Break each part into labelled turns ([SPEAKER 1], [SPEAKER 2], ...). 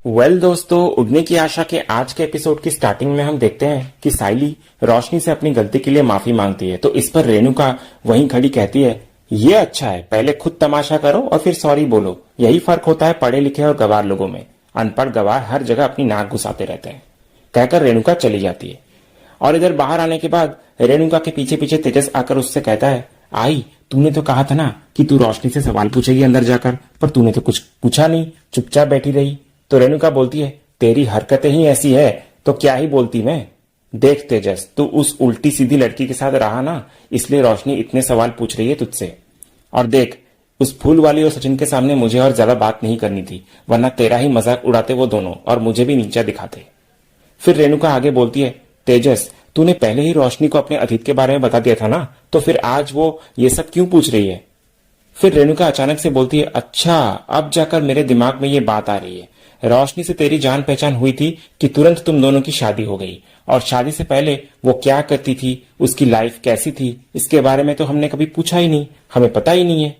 [SPEAKER 1] दोस्तों, उड़ने की आशा के आज के एपिसोड की स्टार्टिंग में हम देखते हैं कि साइली रोशनी से अपनी गलती के लिए माफी मांगती है। तो इस पर रेणुका वहीं खड़ी कहती है, ये अच्छा है, पहले खुद तमाशा करो और फिर सॉरी बोलो। यही फर्क होता है पढ़े लिखे और गवार लोगों में। अनपढ़ गवार हर जगह अपनी नाक घुसाते रहते हैं। कहकर रेणुका चली जाती है और इधर बाहर आने के बाद रेणुका के पीछे पीछे तेजस आकर उससे कहता है, आई, तूने तो कहा था ना कि तू रोशनी से सवाल पूछेगी अंदर जाकर, पर तूने तो कुछ पूछा नहीं, चुपचाप बैठी रही। तो रेणुका बोलती है, तेरी हरकतें ही ऐसी है तो क्या ही बोलती मैं। देख तेजस, तू उस उल्टी सीधी लड़की के साथ रहा ना, इसलिए रोशनी इतने सवाल पूछ रही है तुझसे। और देख, उस फूल वाली और सचिन के सामने मुझे और ज्यादा बात नहीं करनी थी, वरना तेरा ही मजाक उड़ाते वो दोनों और मुझे भी नीचा दिखाते। फिर रेणुका आगे बोलती है, तेजस, तूने पहले ही रोशनी को अपने अतीत के बारे में बता दिया था ना, तो फिर आज वो ये सब क्यों पूछ रही है। फिर रेणुका अचानक से बोलती है, अच्छा, अब जाकर मेरे दिमाग में ये बात आ रही है। रोशनी से तेरी जान पहचान हुई थी कि तुरंत तुम दोनों की शादी हो गई, और शादी से पहले वो क्या करती थी, उसकी लाइफ कैसी थी, इसके बारे में तो हमने कभी पूछा ही नहीं, हमें पता ही नहीं है।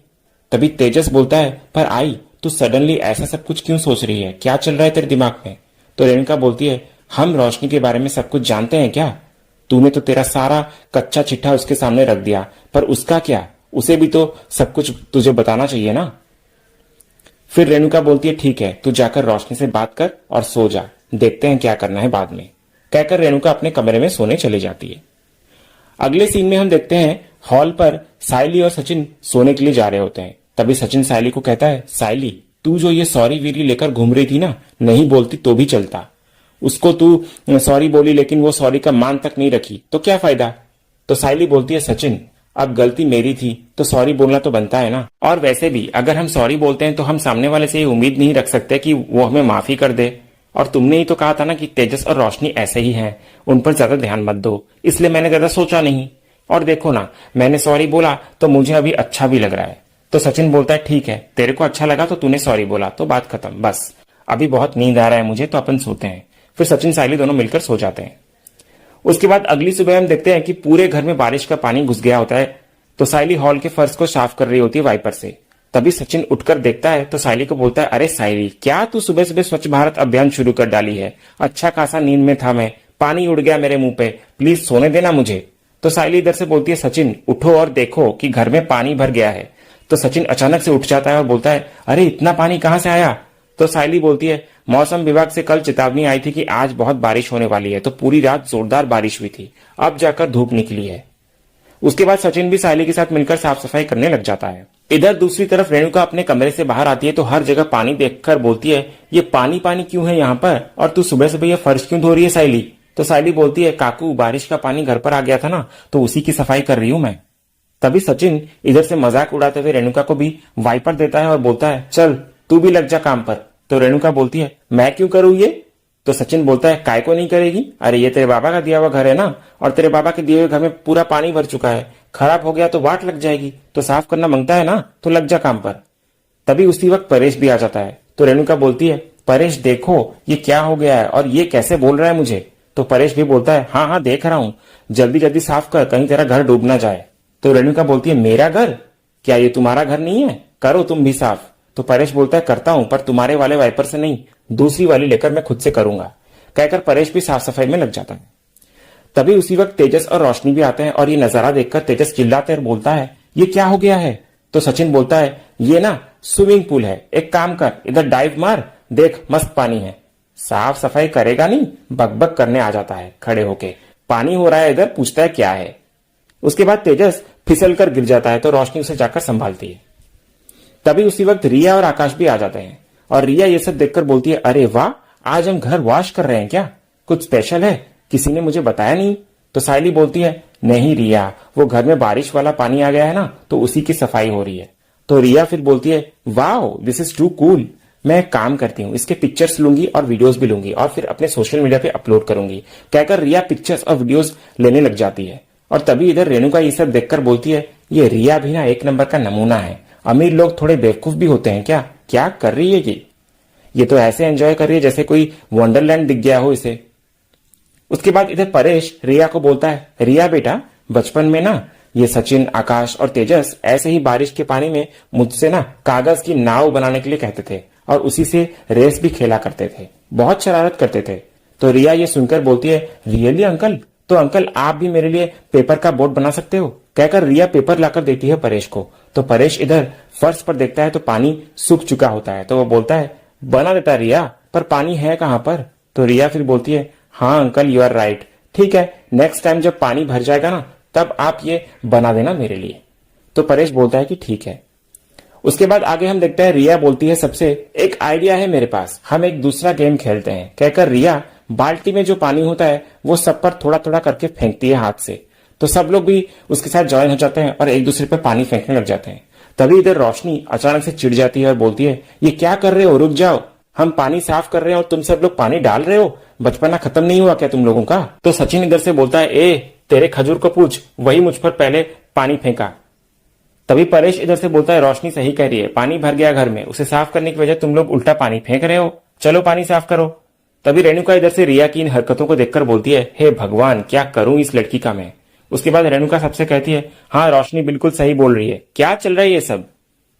[SPEAKER 1] तभी तेजस बोलता है, पर आई, तू सडनली ऐसा सब कुछ क्यों सोच रही है, क्या चल रहा है तेरे दिमाग में। तो रेणुका बोलती है, हम रोशनी के बारे में सब कुछ जानते हैं क्या। तूने तो तेरा सारा कच्चा चिट्ठा उसके सामने रख दिया, पर उसका क्या, उसे भी तो सब कुछ तुझे बताना चाहिए ना। फिर रेणुका बोलती है, ठीक है, तू जाकर रोशनी से बात कर और सो जा, देखते हैं क्या करना है बाद में। कहकर रेणुका अपने कमरे में सोने चली जाती है। अगले सीन में हम देखते हैं हॉल पर साइली और सचिन सोने के लिए जा रहे होते हैं। तभी सचिन साइली को कहता है, साइली, तू जो ये सॉरी वीरी लेकर घूम रही थी ना, नहीं बोलती तो भी चलता। उसको तू सॉरी बोली लेकिन वो सॉरी का मान तक नहीं रखी, तो क्या फायदा। तो साइली बोलती है, सचिन, अब गलती मेरी थी तो सॉरी बोलना तो बनता है ना। और वैसे भी अगर हम सॉरी बोलते हैं तो हम सामने वाले से ये उम्मीद नहीं रख सकते कि वो हमें माफी कर दे। और तुमने ही तो कहा था ना कि तेजस और रोशनी ऐसे ही हैं, उन पर ज्यादा ध्यान मत दो, इसलिए मैंने ज्यादा सोचा नहीं। और देखो ना, मैंने सॉरी बोला तो मुझे अभी अच्छा भी लग रहा है। तो सचिन बोलता है, ठीक है, तेरे को अच्छा लगा तो तूने सॉरी बोला, तो बात खत्म, बस अभी बहुत नींद आ रहा है मुझे, तो अपन सोते हैं। फिर सचिन साइली दोनों मिलकर सो जाते हैं। उसके बाद अगली सुबह हम देखते हैं कि पूरे घर में बारिश का पानी घुस गया होता है। तो साइली हॉल के फर्श को साफ कर रही होती है वाइपर से। तभी सचिन उठकर देखता है तो साइली को बोलता है, अरे साइली, क्या तू सुबह सुबह स्वच्छ भारत अभियान शुरू कर डाली है। अच्छा खासा नींद में था मैं, पानी उड़ गया मेरे मुंह पे, प्लीज सोने देना मुझे। तो साइली इधर से बोलती है, सचिन उठो और देखो कि घर में पानी भर गया है। तो सचिन अचानक से उठ जाता है और बोलता है, अरे इतना पानी कहां से आया। तो साइली बोलती है, मौसम विभाग से कल चेतावनी आई थी कि आज बहुत बारिश होने वाली है, तो पूरी रात जोरदार बारिश हुई थी, अब जाकर धूप निकली है। उसके बाद सचिन भी साइली के साथ मिलकर साफ सफाई करने लग जाता है। इधर दूसरी तरफ रेणुका अपने कमरे से बाहर आती है तो हर जगह पानी देखकर बोलती है, ये पानी पानी क्यों है यहाँ पर, और तू सुबह सुबह ये फर्श क्यों धो रही है साइली। तो साइली बोलती है, काकू, बारिश का पानी घर पर आ गया था ना, तो उसी की सफाई कर रही हूं मैं। तभी सचिन इधर से मजाक उड़ाते हुए रेणुका को भी वाइपर देता है और बोलता है, चल तू भी लग जा काम पर। तो रेणुका बोलती है, मैं क्यों करूं ये। तो सचिन बोलता है, काय को नहीं करेगी, अरे ये तेरे बाबा का दिया हुआ घर है ना, और तेरे बाबा के दिए हुए घर में पूरा पानी भर चुका है, खराब हो गया तो वाट लग जाएगी, तो साफ करना मांगता है ना, तो लग जा काम पर। तभी उसी वक्त परेश भी आ जाता है। तो रेणुका बोलती है, परेश देखो ये क्या हो गया है और ये कैसे बोल रहा है मुझे। तो परेश भी बोलता है, हाँ हाँ देख रहा हूं, जल्दी जल्दी साफ कर, कहीं तेरा घर डूब ना जाए। तो रेणुका बोलती है, मेरा घर, क्या ये तुम्हारा घर नहीं है, करो तुम भी साफ। तो परेश बोलता है, करता हूं, पर तुम्हारे वाले वाइपर से नहीं, दूसरी वाली लेकर मैं खुद से करूंगा। कहकर परेश भी साफ सफाई में लग जाता है। तभी उसी वक्त तेजस और रोशनी भी आते हैं और ये नजारा देखकर तेजस चिल्लाते और बोलता है, ये क्या हो गया है। तो सचिन बोलता है, ये ना स्विमिंग पूल है, एक काम कर, इधर डाइव मार, देख मस्त पानी है। साफ सफाई करेगा नहीं, बकबक करने आ जाता है खड़े होके, पानी हो रहा है इधर, पूछता है क्या है। उसके बाद तेजस फिसल कर गिर जाता है तो रोशनी उसे जाकर संभालती है। तभी उसी वक्त रिया और आकाश भी आ जाते हैं और रिया ये सब देखकर बोलती है, अरे वाह, आज हम घर वॉश कर रहे हैं क्या, कुछ स्पेशल है, किसी ने मुझे बताया नहीं। तो साइली बोलती है, नहीं रिया, वो घर में बारिश वाला पानी आ गया है ना, तो उसी की सफाई हो रही है। तो रिया फिर बोलती है, wow, this is too cool, मैं एक काम करती हूँ, इसके पिक्चर्स लूंगी और वीडियोस भी लूंगी और फिर अपने सोशल मीडिया पे अपलोड करूंगी। कहकर रिया पिक्चर्स और वीडियोस लेने लग जाती है। और तभी इधर रेणुका ये सब देखकर बोलती है, ये रिया भी ना एक नंबर का नमूना है, अमीर लोग थोड़े बेवकूफ भी होते हैं क्या, क्या कर रही है ये तो ऐसे एंजॉय कर रही है जैसे कोई वंडरलैंड दिख गया हो इसे। उसके बाद इधर परेश रिया को बोलता है, रिया बेटा, बचपन में ना ये सचिन, आकाश और तेजस ऐसे ही बारिश के पानी में मुझसे ना कागज की नाव बनाने के लिए कहते थे और उसी से रेस भी खेला करते थे। बहुत शरारत करते थे। तो रिया ये सुनकर बोलती है, रियली अंकल? तो अंकल आप भी मेरे लिए पेपर का बोट बना सकते हो? कहकर रिया पेपर लाकर देती है परेश को। तो परेश इधर फर्श पर देखता है तो पानी सूख चुका होता है। तो वो बोलता है, बना देता है रिया, पर पानी है कहां पर? तो रिया फिर बोलती है, हाँ अंकल यू आर राइट, ठीक है, नेक्स्ट टाइम जब पानी भर जाएगा ना तब आप ये बना देना मेरे लिए। तो परेश बोलता है कि ठीक है। उसके बाद आगे हम देखते हैं रिया बोलती है सबसे, एक आइडिया है मेरे पास, हम एक दूसरा गेम खेलते हैं। कहकर रिया बाल्टी में जो पानी होता है वो सब पर थोड़ा थोड़ा करके फेंकती है हाथ से। तो सब लोग भी उसके साथ ज्वाइन हो जाते हैं और एक दूसरे पर पानी फेंकने लग जाते हैं। तभी इधर रोशनी अचानक से चिढ़ जाती है और बोलती है, ये क्या कर रहे हो, रुक जाओ, हम पानी साफ कर रहे हैं और तुम सब लोग पानी डाल रहे हो, बचपना खत्म नहीं हुआ क्या तुम लोगों का? तो सचिन इधर से बोलता है, ए तेरे खजूर को पूछ, वही मुझ पर पहले पानी फेंका। तभी परेश इधर से बोलता है, रोशनी सही कह रही है, पानी भर गया घर में, उसे साफ करने की वजह तुम लोग उल्टा पानी फेंक रहे हो, चलो पानी साफ करो। तभी रेणुका इधर से रिया की इन हरकतों को देखकर बोलती है, हे भगवान क्या करूं इस लड़की का मैं। उसके बाद रेणुका सबसे कहती है, हाँ रोशनी बिल्कुल सही बोल रही है, क्या चल रहा है ये सब,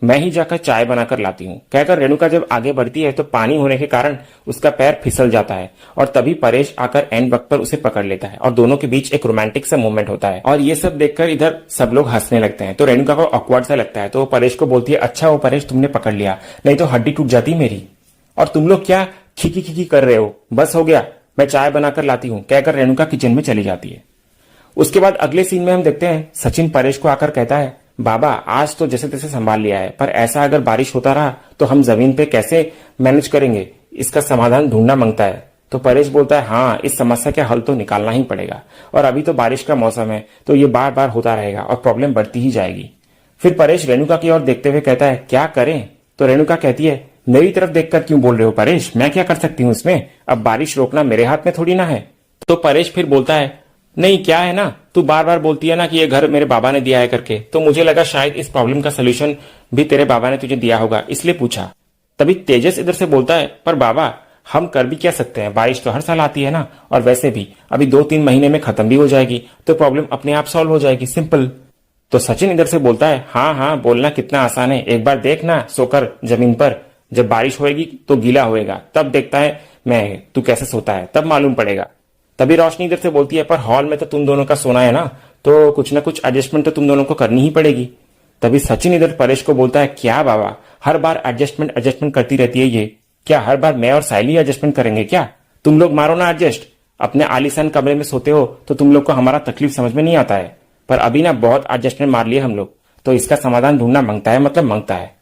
[SPEAKER 1] मैं ही जाकर चाय बनाकर लाती हूँ। कहकर रेणुका जब आगे बढ़ती है तो पानी होने के कारण उसका पैर फिसल जाता है और तभी परेश आकर एंड वक्त पर उसे पकड़ लेता है और दोनों के बीच एक रोमांटिक सा मूवमेंट होता है। और ये सब देखकर इधर सब लोग हंसने लगते हैं। तो रेणुका को ऑकवर्ड सा लगता है तो वो परेश को बोलती है, अच्छा वो परेश तुमने पकड़ लिया, नहीं तो हड्डी टूट जाती मेरी। और तुम लोग क्या खिकी खिकी कर रहे हो, बस हो गया, मैं चाय बनाकर लाती हूँ। कहकर रेणुका किचन में चली जाती है। उसके बाद अगले सीन में हम देखते हैं सचिन परेश को आकर कहता है, बाबा आज तो जैसे तैसे संभाल लिया है, पर ऐसा अगर बारिश होता रहा तो हम जमीन पे कैसे मैनेज करेंगे, इसका समाधान ढूंढना मांगता है। तो परेश बोलता है, हाँ इस समस्या का हल तो निकालना ही पड़ेगा, और अभी तो बारिश का मौसम है तो ये बार बार होता रहेगा और प्रॉब्लम बढ़ती ही जाएगी। फिर परेश रेणुका की ओर देखते हुए कहता है, क्या करें? तो रेणुका कहती है, मेरी तरफ देखकर क्यों बोल रहे हो परेश, मैं क्या कर सकती हूँ इसमें, अब बारिश रोकना मेरे हाथ में थोड़ी ना है। तो परेश फिर बोलता है, नहीं क्या है ना, तू बार बार बोलती है ना कि ये घर मेरे बाबा ने दिया है करके, तो मुझे लगा शायद इस प्रॉब्लम का सोल्यूशन भी तेरे बाबा ने तुझे दिया होगा, इसलिए पूछा। तभी तेजस इधर से बोलता है, पर बाबा हम कर भी क्या सकते हैं, बारिश तो हर साल आती है ना, और वैसे भी अभी 2-3 महीने में खत्म भी हो जाएगी तो प्रॉब्लम अपने आप सॉल्व हो जाएगी, सिंपल। तो सचिन इधर से बोलता है, हाँ हाँ बोलना कितना आसान है, एक बार देखना सोकर जमीन पर, जब बारिश होएगी तो गीला होएगा, तब देखता है मैं तू कैसे सोता है, तब मालूम पड़ेगा। तभी रोशनी इधर से बोलती है, पर हॉल में तो तुम दोनों का सोना है ना, तो कुछ ना कुछ एडजस्टमेंट तो तुम दोनों को करनी ही पड़ेगी। तभी सचिन इधर परेश को बोलता है, क्या बाबा हर बार एडजस्टमेंट करती रहती है ये, क्या हर बार मैं और साइली एडजस्टमेंट करेंगे क्या? तुम लोग मारो ना एडजस्ट, अपने आलीशान कमरे में सोते हो तो तुम लोग को हमारा तकलीफ समझ में नहीं आता है, पर अभी ना बहुत एडजस्टमेंट मार लिए हम लोग, तो इसका समाधान ढूंढना मांगता है, मतलब मांगता है।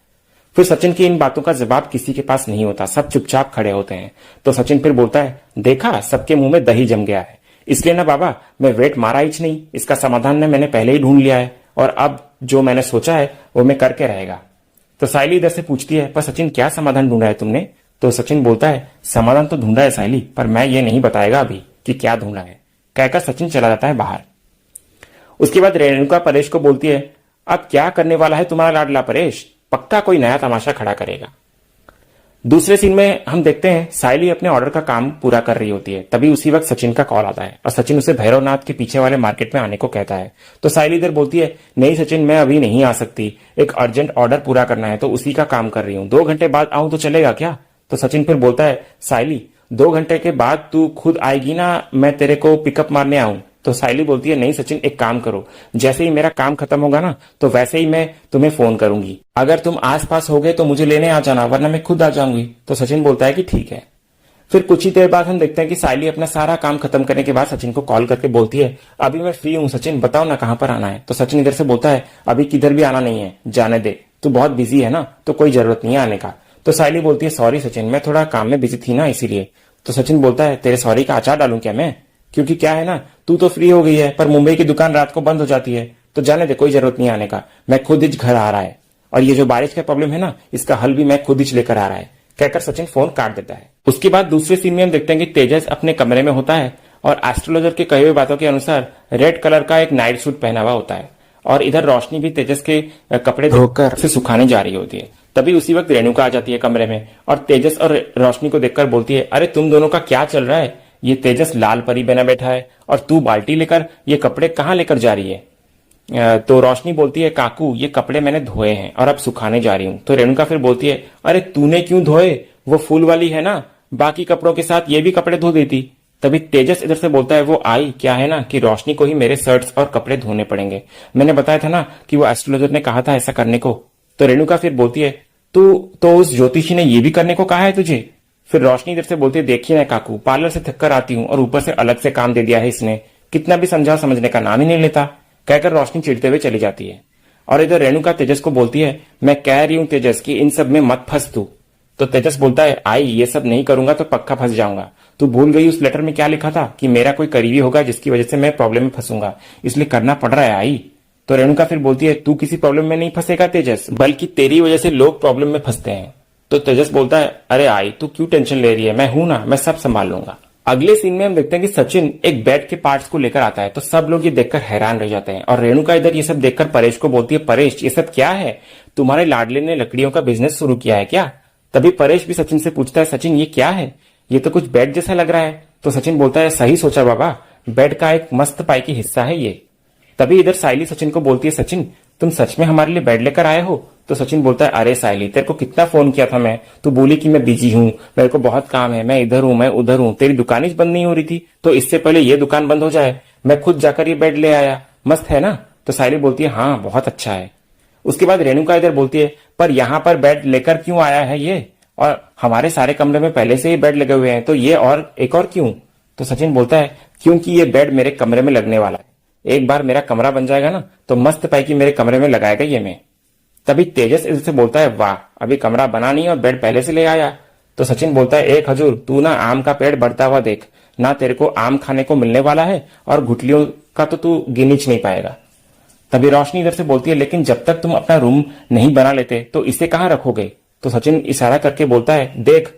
[SPEAKER 1] फिर सचिन की इन बातों का जवाब किसी के पास नहीं होता, सब चुपचाप खड़े होते हैं। तो सचिन फिर बोलता है, देखा सबके मुंह में दही जम गया है, इसलिए ना बाबा मैं वेट मारा ही नहीं, इसका समाधान ने मैंने पहले ही ढूंढ लिया है और अब जो मैंने सोचा है वो मैं करके रहेगा। तो साइली इधर से पूछती है, पर सचिन क्या समाधान ढूंढा है तुमने? तो सचिन बोलता है, समाधान तो ढूंढा है साइली, पर मैं ये नहीं बताएगा अभी कि क्या ढूंढा है। कहकर सचिन चला जाता है बाहर। उसके बाद रेणुका परेश को बोलती है, अब क्या करने वाला है तुम्हारा लाडला परेश, पक्का कोई नया तमाशा खड़ा करेगा। दूसरे सीन में हम देखते हैं साइली अपने ऑर्डर का काम पूरा कर रही होती है। तभी उसी वक्त सचिन का कॉल आता है और सचिन उसे भैरवनाथ के पीछे वाले मार्केट में आने को कहता है। तो साइली इधर बोलती है, नहीं सचिन मैं अभी नहीं आ सकती, एक अर्जेंट ऑर्डर पूरा करना है तो उसी का काम कर रही हूँ, 2 घंटे बाद आऊं तो चलेगा क्या? तो सचिन फिर बोलता है, साइली 2 घंटे के बाद तू खुद आएगी ना, मैं तेरे को पिकअप मारने आऊं? तो साइली बोलती है, नहीं सचिन एक काम करो, जैसे ही मेरा काम खत्म होगा ना तो वैसे ही मैं तुम्हें फोन करूंगी, अगर तुम आसपास हो गए तो मुझे लेने आ जाना, वरना मैं खुद आ जाऊंगी। तो सचिन बोलता है कि ठीक है। फिर कुछ ही देर बाद हम देखते हैं कि साइली अपना सारा काम खत्म करने के बाद सचिन को कॉल करके बोलती है, अभी मैं फ्री हूँ सचिन, बताओ ना कहाँ पर आना है? तो सचिन इधर से बोलता है, अभी किधर भी आना नहीं है, जाने दे, तू बहुत बिजी है ना, तो कोई जरूरत नहीं है आने का। तो साइली बोलती है, सॉरी सचिन मैं थोड़ा काम में बिजी थी ना इसीलिए। तो सचिन बोलता है, तेरे सॉरी का अचार डालूं क्या मैं? क्योंकि क्या है ना, तू तो फ्री हो गई है पर मुंबई की दुकान रात को बंद हो जाती है, तो जाने दे, कोई जरूरत नहीं आने का, मैं खुद ही घर आ रहा है, और ये जो बारिश का प्रॉब्लम है ना इसका हल भी मैं खुद ही लेकर आ रहा है। कहकर सचिन फोन काट देता है। उसके बाद दूसरे सीन में हम देखते हैं कि तेजस अपने कमरे में होता है और एस्ट्रोलॉजर के कही हुई बातों के अनुसार रेड कलर का एक नाइट सूट पहना हुआ होता है, और इधर रोशनी भी तेजस के कपड़े धोकर से सुखाने जा रही होती है। तभी उसी वक्त रेणुका आ जाती है कमरे में और तेजस और रोशनी को देखकर बोलती है, अरे तुम दोनों का क्या चल रहा है, ये तेजस लाल परी बना बैठा है और तू बाल्टी लेकर ये कपड़े कहाँ लेकर जा रही है? तो रोशनी बोलती है, काकू ये कपड़े मैंने धोए हैं और अब सुखाने जा रही हूँ। तो रेणुका फिर बोलती है, अरे तूने क्यों धोए, वो फूल वाली है ना, बाकी कपड़ों के साथ ये भी कपड़े धो देती। तभी तेजस इधर से बोलता है वो आई क्या है ना कि रोशनी को ही मेरे शर्ट्स और कपड़े धोने पड़ेंगे। मैंने बताया था ना कि वो एस्ट्रोलॉजर ने कहा था ऐसा करने को। तो रेणुका फिर बोलती है तू तो उस ज्योतिषी ने ये भी करने को कहा है तुझे। फिर रोशनी इधर से बोलती है देखिए ना काकू, पार्लर से थक कर आती हूँ और ऊपर से अलग से काम दे दिया है इसने, कितना भी समझा समझने का नाम ही नहीं लेता। कहकर रोशनी चिढ़ते हुए चली जाती है। और इधर रेणुका तेजस को बोलती है मैं कह रही हूँ तेजस कि इन सब में मत फंस तू। तो तेजस बोलता है आई ये सब नहीं करूंगा तो पक्का फंस जाऊंगा। तू भूल गई उस लेटर में क्या लिखा था कि मेरा कोई करीबी होगा जिसकी वजह से मैं प्रॉब्लम में फंसूंगा, इसलिए करना पड़ रहा है आई। तो रेणुका फिर बोलती है तू किसी प्रॉब्लम में नहीं फंसेगा तेजस, बल्कि तेरी वजह से लोग प्रॉब्लम में फंसते हैं। तो तेजस बोलता है अरे आई तू क्यों टेंशन ले रही है, मैं हूं ना, मैं सब संभाल लूंगा। अगले सीन में हम देखते हैं कि सचिन एक बेड के पार्ट्स को लेकर आता है। तो सब लोग ये देखकर हैरान रह जाते हैं और रेणुका इधर ये सब देखकर परेश को बोलती है परेश ये सब क्या है, तुम्हारे लाडले ने लकड़ियों का बिजनेस शुरू किया है क्या। तभी परेश भी सचिन से पूछता है सचिन ये क्या है, ये तो कुछ बेड जैसा लग रहा है। तो सचिन बोलता है सही सोचा बाबा, बेड का एक मस्त पाई की हिस्सा है ये। तभी इधर साइली सचिन को बोलती है सचिन तुम सच में हमारे लिए बेड लेकर आए हो। तो सचिन बोलता है अरे साइली तेरे को कितना फोन किया था मैं, तू बोली कि मैं बिजी हूँ, मेरे को बहुत काम है, मैं इधर हूँ मैं उधर हूँ, तेरी दुकान ही बंद नहीं हो रही थी, तो इससे पहले ये दुकान बंद हो जाए मैं खुद जाकर ये बेड ले आया, मस्त है ना। तो साइली बोलती है हाँ बहुत अच्छा है। उसके बाद रेणुका इधर बोलती है पर यहाँ पर बेड लेकर क्यों आया है ये, और हमारे सारे कमरे में पहले से ही बेड लगे हुए हैं तो ये और एक और क्यों। तो सचिन बोलता है क्योंकि ये बेड मेरे कमरे में लगने वाला है, एक बार मेरा कमरा बन जाएगा ना तो मस्त पैकी मेरे कमरे में लगाएगा ये मैं। तभी तेजस इधर से बोलता है वाह अभी कमरा बना नहीं और बेड पहले से ले आया। तो सचिन बोलता है एक हजूर तू ना आम का पेड़ बढ़ता हुआ देख, ना तेरे को आम खाने को मिलने वाला है और गुठलियों का तो तू गिनीच नहीं पाएगा। तभी रोशनी इधर से बोलती है लेकिन जब तक तुम अपना रूम नहीं बना लेते तो इसे कहाँ रखोगे। तो सचिन इशारा करके बोलता है देख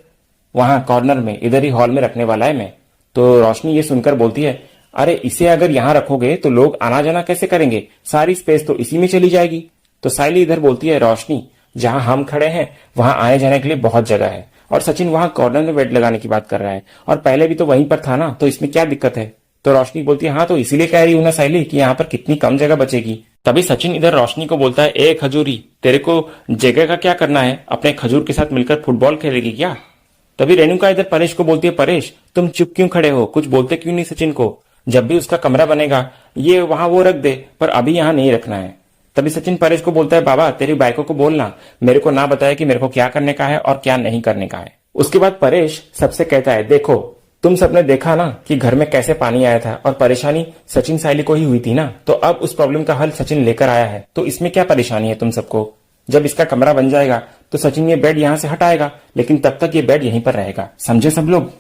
[SPEAKER 1] वहां कॉर्नर में, इधर ही हॉल में रखने वाला है मैं। तो रोशनी ये सुनकर बोलती है अरे इसे अगर यहां रखोगे तो लोग आना जाना कैसे करेंगे, सारी स्पेस तो इसी में चली जाएगी। तो साइली इधर बोलती है रोशनी जहां हम खड़े हैं वहां आने जाने के लिए बहुत जगह है, और सचिन वहां कॉर्नर में बेड लगाने की बात कर रहा है और पहले भी तो वहीं पर था ना, तो इसमें क्या दिक्कत है। तो रोशनी बोलती है हाँ तो इसीलिए कह रही हूं ना साइली कि यहाँ पर कितनी कम जगह बचेगी। तभी सचिन इधर रोशनी को बोलता है ए खजूरी तेरे को जगह का क्या करना है, अपने खजूर के साथ मिलकर फुटबॉल खेलेगी क्या। तभी रेणुका इधर परेश को बोलती है परेश तुम चुप क्यों खड़े हो, कुछ बोलते क्यों नहीं सचिन को, जब भी उसका कमरा बनेगा ये वहां वो रख दे पर अभी यहाँ नहीं रखना है। तभी सचिन परेश को बोलता है बाबा तेरी बाइको को बोलना मेरे को ना बताया कि मेरे को क्या करने का है और क्या नहीं करने का है। उसके बाद परेश सबसे कहता है देखो तुम सबने देखा ना कि घर में कैसे पानी आया था और परेशानी सचिन साइली को ही हुई थी ना, तो अब उस प्रॉब्लम का हल सचिन लेकर आया है, तो इसमें क्या परेशानी है तुम सबको। जब इसका कमरा बन जाएगा तो सचिन ये बेड यहाँ से हटाएगा, लेकिन तब तक ये बेड यहीं पर रहेगा, समझे सब लोग।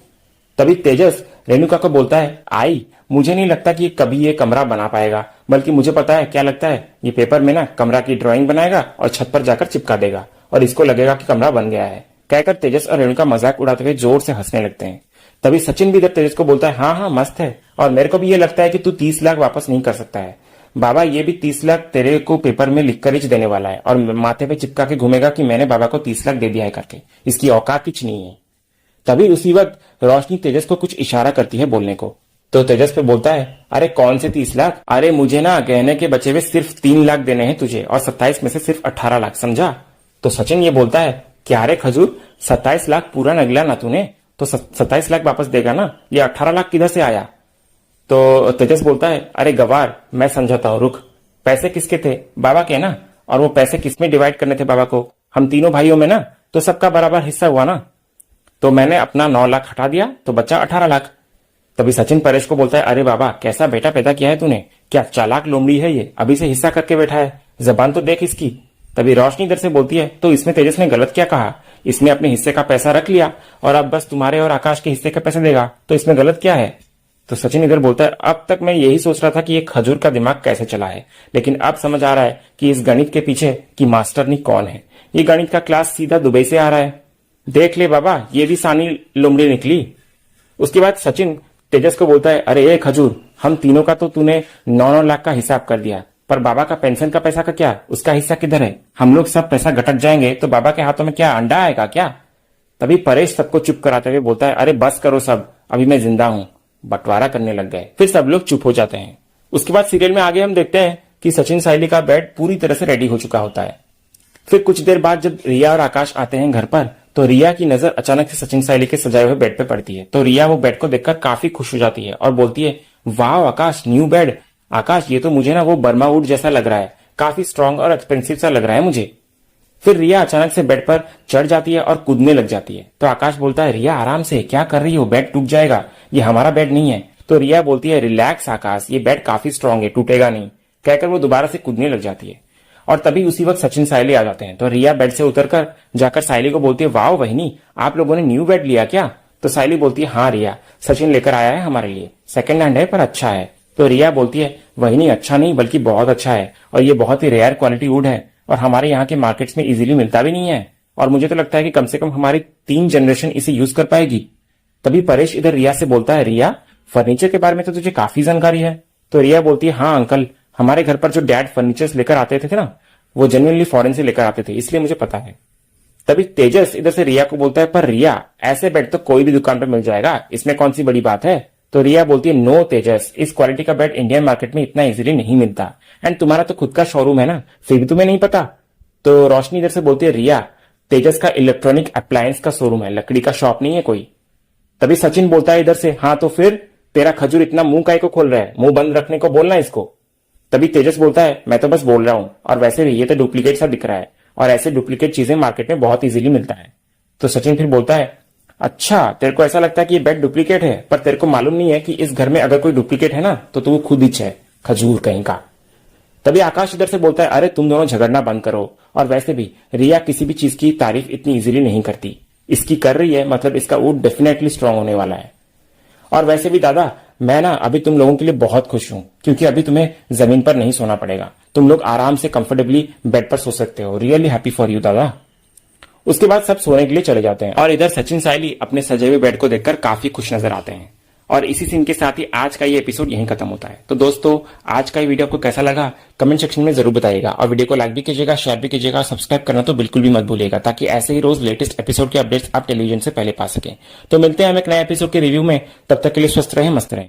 [SPEAKER 1] तभी तेजस रेणुका को बोलता है आई मुझे नहीं लगता कि कभी ये कमरा बना पाएगा, बल्कि मुझे पता है क्या लगता है, ये पेपर में ना कमरा की ड्राइंग बनाएगा और छत पर जाकर चिपका देगा और इसको लगेगा कि कमरा बन गया है। कहकर तेजस और रेणुका मजाक उड़ाते हुए जोर से हंसने लगते हैं। तभी सचिन भी इधर तेजस को बोलता है हाँ हाँ मस्त है, और मेरे को भी ये लगता है कि तू 30 लाख वापस नहीं कर सकता है बाबा, ये भी 30 लाख तेरे को पेपर में लिखकर ही देने वाला है और माथे पे चिपका के घूमेगा कि मैंने बाबा को 30 लाख दे दिया है करके, इसकी औकात कुछ नहीं है। तभी उसी वक्त रोशनी तेजस को कुछ इशारा करती है बोलने को। तो तेजस पे बोलता है अरे कौन से 30 लाख, अरे मुझे ना गहने के बचे हुए सिर्फ 3 लाख देने हैं तुझे और 27 में से सिर्फ 18 लाख, समझा। तो सचिन ये बोलता है क्या रे खजूर 27 लाख पूरा नगला ना तूने, तो 27 लाख वापस देगा ना, ये 18 लाख किधर से आया। तो तेजस बोलता है अरे गवार मैं समझाता हूँ रुक, पैसे किसके थे, बाबा के ना, और वो पैसे किसमें डिवाइड करने थे बाबा को, हम तीनों भाइयों में ना, तो सबका बराबर हिस्सा हुआ ना, तो मैंने अपना 9 लाख हटा दिया तो बचा 18 लाख। तभी सचिन परेश को बोलता है अरे बाबा कैसा बेटा पैदा किया है तूने, क्या चालाक लोमड़ी है ये, अभी से हिस्सा करके बैठा है, जबान तो देख इसकी। तभी रोशनी इधर से बोलती है तो इसमें तेजस ने गलत क्या कहा, इसने अपने हिस्से का पैसा रख लिया और अब बस तुम्हारे और आकाश के हिस्से का पैसे देगा, तो इसमें गलत क्या है। तो सचिन इधर बोलता है अब तक मैं यही सोच रहा था कि ये खजूर का दिमाग कैसे चला है, लेकिन अब समझ आ रहा है कि इस गणित के पीछे की मास्टरनी कौन है, ये गणित का क्लास सीधा दुबई से आ रहा है, देख ले बाबा ये भी सानी लोमड़ी निकली। उसके बाद सचिन तेजस को बोलता है अरे ये खजूर हम तीनों का तो तूने 9 लाख का हिसाब कर दिया, पर बाबा का पेंशन का पैसा का क्या, उसका हिस्सा किधर है, हम लोग सब पैसा गटक जाएंगे तो बाबा के हाथों में क्या अंडा आएगा क्या। तभी परेश सबको चुप कराते हुए बोलता है अरे बस करो सब, अभी मैं जिंदा हूं, बंटवारा करने लग गए। फिर सब लोग चुप हो जाते हैं। उसके बाद सीरियल में आगे हम देखते हैं कि सचिन साइली का बेड पूरी तरह से रेडी हो चुका होता है। फिर कुछ देर बाद जब रिया और आकाश आते हैं घर पर तो रिया की नजर अचानक से सचिन साइली के सजाए हुए बेड पे पड़ती है। तो रिया वो बेड को देखकर काफी खुश हो जाती है और बोलती है, वाह आकाश, न्यू बेड। आकाश, ये तो मुझे ना वो बर्मा वुड जैसा लग रहा है, काफी स्ट्रांग और एक्सपेंसिव सा लग रहा है मुझे। फिर रिया अचानक से बेड पर चढ़ जाती है और कूदने लग जाती है। तो आकाश बोलता है, रिया आराम से, क्या कर रही हो, बेड टूट जाएगा, ये हमारा बेड नहीं है। तो रिया बोलती है, रिलैक्स आकाश, ये बेड काफी स्ट्रांग है, टूटेगा नहीं, कहकर वो दोबारा से कूदने लग जाती है। और तभी उसी वक्त सचिन साइली आ जाते हैं। तो रिया बेड से उतरकर जाकर साइली को बोलती है, वाह वहिनी, आप लोगों ने न्यू बेड लिया क्या? तो साइली बोलती है, हाँ रिया, सचिन लेकर आया है हमारे लिए, सेकंड हैंड है पर अच्छा है। तो रिया बोलती है, वहिनी अच्छा नहीं बल्कि बहुत अच्छा है, और ये बहुत ही रेयर क्वालिटी वुड है और हमारे यहाँ के मार्केट्स में इजीली मिलता भी नहीं है, और मुझे तो लगता है कि कम से कम हमारी 3 जनरेशन इसे यूज कर पाएगी। तभी परेश इधर रिया से बोलता है, रिया फर्नीचर के बारे में तो तुझे काफी जानकारी है। तो रिया बोलती है, हाँ अंकल, हमारे घर पर जो डैड फर्नीचर्स लेकर आते थे ना, वो जेन्युइनली फॉरेन से लेकर आते थे, इसलिए मुझे पता है। तभी तेजस इधर से रिया को बोलता है, पर रिया ऐसे बेड तो कोई भी दुकान पर मिल जाएगा, इसमें कौन सी बड़ी बात है? तो रिया बोलती है, नो तेजस, इस क्वालिटी का बेड इंडियन मार्केट में इतना इजीली नहीं मिलता, एंड तुम्हारा तो खुद का शोरूम है ना, फिर भी तुम्हें नहीं पता? तो रोशनी इधर से बोलती है, रिया तेजस का इलेक्ट्रॉनिक अप्लायंस का शोरूम है, लकड़ी का शॉप नहीं है कोई। तभी सचिन बोलता है इधर से, हाँ तो फिर तेरा खजूर इतना मुंह काहे को खोल रहा है, मुंह बंद रखने को बोलना इसको। तभी तेजस बोलता है, मैं तो बस बोल रहा हूं, और वैसे भी ये तो डुप्लीकेट सा दिख रहा है, और ऐसे डुप्लीकेट चीजें मार्केट में बहुत इजीली मिलता है। तो सचिन फिर बोलता है, अच्छा तेरे को ऐसा लगता है कि ये बेड डुप्लीकेट है, पर तेरे को मालूम नहीं है कि इस घर में अगर कोई डुप्लीकेट है ना तो तू खुद ही है, खजूर कहीं का। तभी आकाश इधर से बोलता है, अरे तुम दोनों झगड़ना बंद करो, और वैसे भी रिया किसी भी चीज की तारीफ इतनी इजीली नहीं करती, इसकी कर रही है मतलब इसका वुड डेफिनेटली स्ट्रांग होने वाला है। और वैसे भी दादा, मैं ना अभी तुम लोगों के लिए बहुत खुश हूं, क्योंकि अभी तुम्हें जमीन पर नहीं सोना पड़ेगा, तुम लोग आराम से कंफर्टेबली बेड पर सो सकते हो, रियली हैप्पी फॉर यू दादा। उसके बाद सब सोने के लिए चले जाते हैं, और इधर सचिन साइली अपने सजे हुए बेड को देखकर काफी खुश नजर आते हैं। और इसी सीन के साथ ही आज का ये एपिसोड यहीं खत्म होता है। तो दोस्तों, आज का ये वीडियो आपको कैसा लगा कमेंट सेक्शन में जरूर बताइएगा, और वीडियो को लाइक भी कीजिएगा, शेयर भी कीजिएगा, सब्सक्राइब करना तो बिल्कुल भी मत भूलिएगा, ताकि ऐसे ही रोज लेटेस्ट एपिसोड के अपडेट्स आप टेलीविजन से पहले पा सकें। तो मिलते हैं हम एक नए एपिसोड के रिव्यू में, तब तक के लिए स्वस्थ रहें, मस्त रहें।